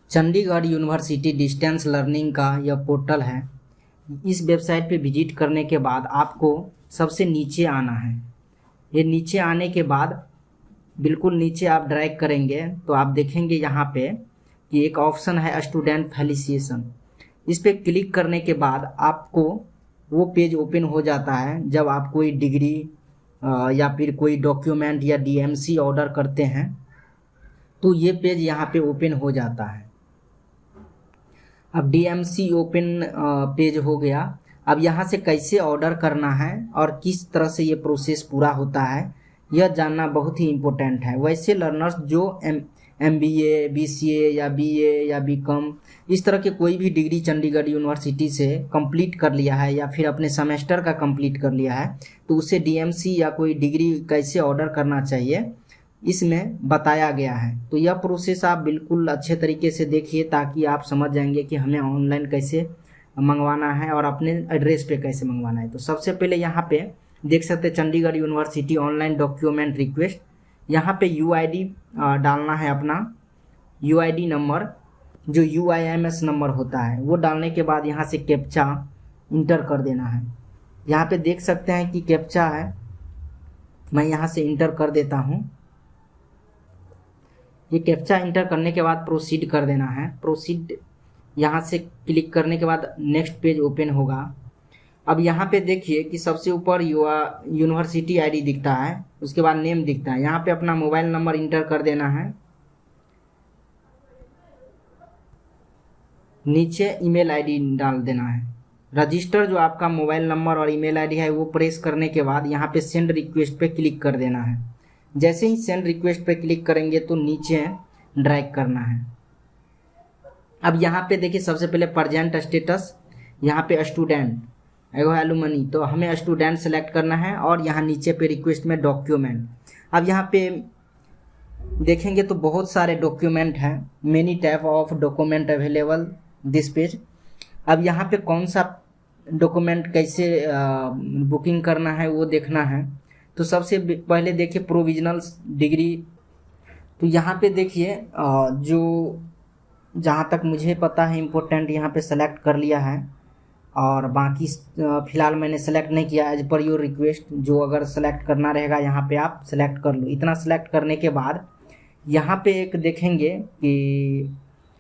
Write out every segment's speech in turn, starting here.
Chandigarh university distance learning का यह portal है। इस वेबसाइट पे विजिट करने के बाद आपको सबसे नीचे आना है। ये नीचे आने के बाद बिल्कुल नीचे आप ड्रैग करेंगे तो आप देखेंगे यहाँ पे कि एक ऑप्शन है स्टूडेंट फेलिसिएशन। इस पे क्लिक करने के बाद आपको वो पेज ओपन हो जाता है। जब आप कोई डिग्री या फिर कोई डॉक्यूमेंट या डीएमसी ऑर्डर करते हैं तो ये पेज यहाँ पे ओपन हो जाता है। अब डीएमसी ओपन पेज हो गया। अब यहाँ से कैसे ऑर्डर करना है और किस तरह से ये प्रोसेस पूरा होता है यह जानना बहुत ही इम्पोर्टेंट है। वैसे लर्नर्स जो एमबीए, बीसीए या बीए या बीकॉम इस तरह के कोई भी डिग्री चंडीगढ़ यूनिवर्सिटी से कंप्लीट कर लिया है या फिर अपने सेमेस्टर का कंप्लीट कर लिया है तो उसे डीएमसी या कोई डिग्री कैसे ऑर्डर करना चाहिए इसमें बताया गया है। तो यह प्रोसेस आप बिल्कुल अच्छे तरीके से देखिए ताकि आप समझ जाएंगे कि हमें ऑनलाइन कैसे मंगवाना है और अपने एड्रेस पे कैसे मंगवाना है। तो सबसे पहले यहाँ पे देख सकते हैं Chandigarh university online document request. यहाँ पे यूआईडी डालना है अपना यूआईडी नंबर, जो यूआईएमएस नंबर होता है वो डालने के बाद यहाँ से कैप्चा इंटर कर देना है। यहाँ पे देख सकते हैं कि कैप्चा है, मैं यहाँ से इंटर कर देता हूँ। ये कैप्चा इंटर करने के बाद प्रोसीड कर देना है। प्रोसीड यहाँ से क्लिक करने के बाद नेक्स्ट पेज ओपन होगा। अब यहाँ पे देखिए कि सबसे ऊपर यूनिवर्सिटी आईडी दिखता है, उसके बाद नेम दिखता है। यहाँ पे अपना मोबाइल नंबर इंटर कर देना है। नीचे ईमेल आईडी डाल देना है। रजिस्टर जो आपका मोबाइल नंबर और ईमेल आईडी है वो प्रेस करने के बाद यहाँ पे सेंड रिक्वेस्ट पे क्लिक कर देना है। जैसे ही सेंड रिक्वेस्ट पे क्लिक करेंगे तो नीचे ड्रैग करना है। अब यहाँ पे देखिए सबसे पहले प्रेजेंट स्टेटस, यहाँ पे स्टूडेंट एगो एलुमनी, तो हमें स्टूडेंट सेलेक्ट करना है और यहाँ नीचे पे रिक्वेस्ट में डॉक्यूमेंट। अब यहाँ पे देखेंगे तो बहुत सारे डॉक्यूमेंट हैं, many type of document available this page. अब यहाँ पे कौन सा डॉक्यूमेंट कैसे बुकिंग करना है वो देखना है। तो सबसे पहले देखिए प्रोविजनल डिग्री। तो यहाँ पे देखिए जो जहाँ तक मुझे पता है इम्पोर्टेंट यहाँ पे सेलेक्ट कर लिया है और बाकी फ़िलहाल मैंने सेलेक्ट नहीं किया। एज पर योर रिक्वेस्ट, जो अगर सेलेक्ट करना रहेगा यहाँ पे आप सेलेक्ट कर लो। इतना सेलेक्ट करने के बाद यहाँ पे एक देखेंगे कि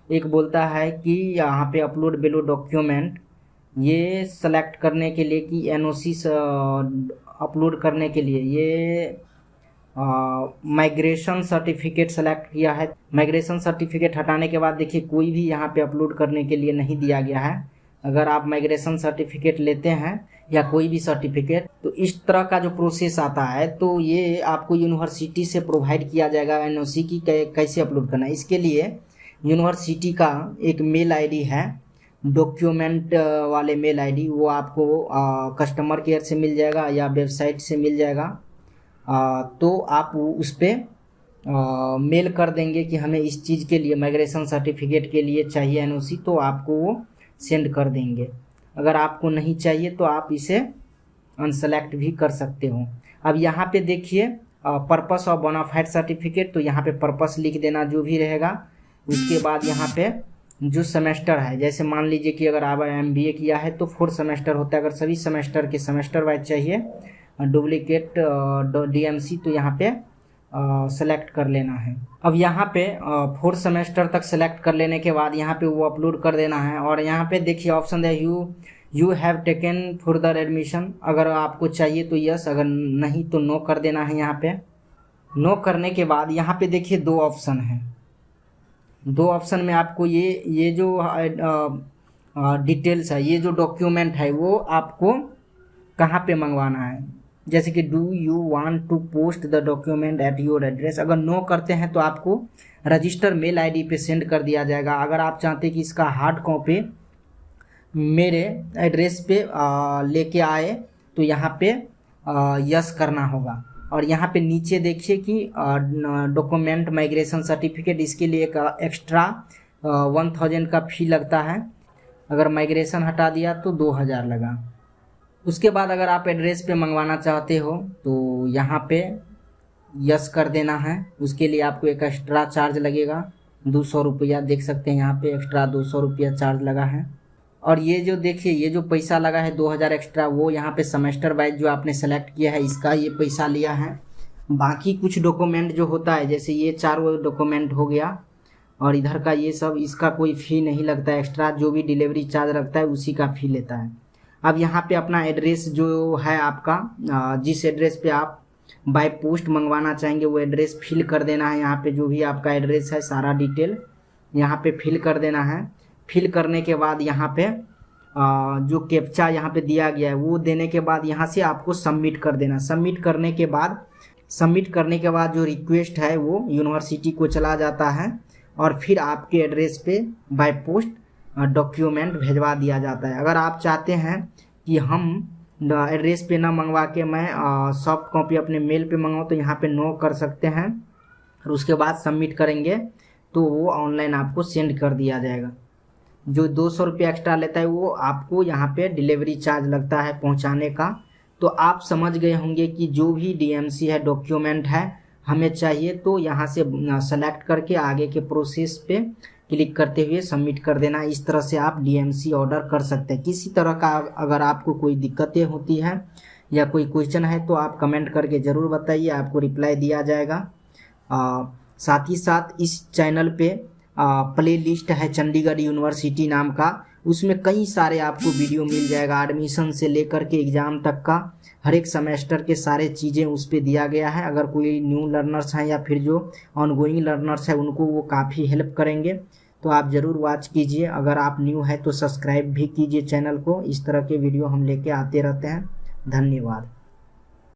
एक बोलता है कि यहाँ पे अपलोड बिलो डॉक्यूमेंट, ये सेलेक्ट करने के लिए कि एनओसी अपलोड करने के लिए ये माइग्रेशन सर्टिफिकेट सेलेक्ट किया है। माइग्रेशन सर्टिफिकेट हटाने के बाद देखिए कोई भी यहाँ पे अपलोड करने के लिए नहीं दिया गया है। अगर आप माइग्रेशन सर्टिफिकेट लेते हैं या कोई भी सर्टिफिकेट तो इस तरह का जो प्रोसेस आता है तो ये आपको यूनिवर्सिटी से प्रोवाइड किया जाएगा एनओसी की कैसे अपलोड करना है। इसके लिए यूनिवर्सिटी का एक मेल आईडी है, डॉक्यूमेंट वाले मेल आईडी, वो आपको कस्टमर केयर से मिल जाएगा या वेबसाइट से मिल जाएगा। तो आप उस पर मेल कर देंगे कि हमें इस चीज़ के लिए माइग्रेशन सर्टिफिकेट के लिए चाहिए एनओसी, तो आपको वो सेंड कर देंगे। अगर आपको नहीं चाहिए तो आप इसे अनसेलेक्ट भी कर सकते हो। अब यहाँ पे देखिए पर्पस ऑफ बोनाफाइड सर्टिफिकेट, तो यहाँ पे पर्पस लिख देना जो भी रहेगा। उसके बाद यहाँ पे जो सेमेस्टर है, जैसे मान लीजिए कि अगर आप एमबीए किया है तो 4 सेमेस्टर होता है। अगर सभी सेमेस्टर के सेमेस्टर वाइज चाहिए डुप्लीकेट डीएमसी तो यहाँ पे सेलेक्ट कर लेना है। अब यहाँ पे 4 सेमेस्टर तक सेलेक्ट कर लेने के बाद यहाँ पे वो अपलोड कर देना है। और यहाँ पे देखिए ऑप्शन है you have taken further admission, अगर आपको चाहिए तो यस, अगर नहीं तो नो कर देना है। यहाँ पे नो करने के बाद यहाँ पे देखिए 2 ऑप्शन है। 2 ऑप्शन में आपको ये जो डिटेल्स है, ये जो डॉक्यूमेंट है वो आपको कहाँ पे मंगवाना है। जैसे कि do you want to post the document at your address, अगर नो करते हैं तो आपको रजिस्टर मेल आईडी पे सेंड कर दिया जाएगा। अगर आप चाहते हैं कि इसका हार्ड कॉपी मेरे एड्रेस पे लेके आए तो यहाँ पे यस करना होगा। और यहाँ पे नीचे देखिए कि डॉक्यूमेंट माइग्रेशन सर्टिफिकेट, इसके लिए एक एक्स्ट्रा 1000 का फी लगता है। अगर माइग्रेशन हटा दिया तो 2000 लगा। उसके बाद अगर आप एड्रेस पे मंगवाना चाहते हो तो यहाँ पे यस कर देना है। उसके लिए आपको एक एक्स्ट्रा चार्ज लगेगा 200 रुपया देख सकते हैं, यहाँ पे एक्स्ट्रा 200 रुपया चार्ज लगा है। और ये जो देखिए ये जो पैसा लगा है 2000 एक्स्ट्रा, वो यहाँ पे सेमेस्टर वाइज जो आपने सेलेक्ट किया है इसका ये पैसा लिया है। बाकी कुछ डॉक्यूमेंट जो होता है, जैसे ये 4 डॉक्यूमेंट हो गया और इधर का ये सब, इसका कोई फ़ी नहीं लगता है एक्स्ट्रा, जो भी डिलीवरी चार्ज लगता है उसी का फ़ी लेता है। अब यहाँ पे अपना एड्रेस जो है आपका, जिस एड्रेस पे आप बाय पोस्ट मंगवाना चाहेंगे वो एड्रेस फिल कर देना है। यहाँ पे जो भी आपका एड्रेस है सारा डिटेल यहाँ पे फिल कर देना है। फिल करने के बाद यहाँ पे जो कैप्चा यहाँ पे दिया गया है वो देने के बाद यहाँ से आपको सबमिट कर देना। सबमिट करने के बाद जो रिक्वेस्ट है वो यूनिवर्सिटी को चला जाता है और फिर आपके एड्रेस पे बाय पोस्ट डॉक्यूमेंट भेजवा दिया जाता है। अगर आप चाहते हैं कि हम एड्रेस पे ना मंगवा के मैं सॉफ्ट कॉपी अपने मेल पे मंगवाऊँ तो यहाँ पे नो कर सकते हैं और उसके बाद सबमिट करेंगे तो वो ऑनलाइन आपको सेंड कर दिया जाएगा। जो 200 रुपया एक्स्ट्रा लेता है वो आपको यहाँ पे डिलीवरी चार्ज लगता है पहुँचाने का। तो आप समझ गए होंगे कि जो भी डीएमसी है डॉक्यूमेंट है हमें चाहिए तो यहाँ से सेलेक्ट करके आगे के प्रोसेस पे क्लिक करते हुए सबमिट कर देना। इस तरह से आप डीएमसी ऑर्डर कर सकते हैं। किसी तरह का अगर आपको कोई दिक्कतें होती हैं या कोई क्वेश्चन है तो आप कमेंट करके ज़रूर बताइए, आपको रिप्लाई दिया जाएगा। साथ ही साथ इस चैनल पे प्ले लिस्ट है चंडीगढ़ यूनिवर्सिटी नाम का, उसमें कई सारे आपको वीडियो मिल जाएगा। एडमिशन से लेकर के एग्ज़ाम तक का हर एक सेमेस्टर के सारे चीज़ें उस पर दिया गया है। अगर कोई न्यू लर्नर्स हैं या फिर जो ऑनगोइंग लर्नर्स हैं उनको वो काफ़ी हेल्प करेंगे, तो आप ज़रूर वॉच कीजिए। अगर आप न्यू है तो सब्सक्राइब भी कीजिए चैनल को। इस तरह के वीडियो हम लेके आते रहते हैं। धन्यवाद।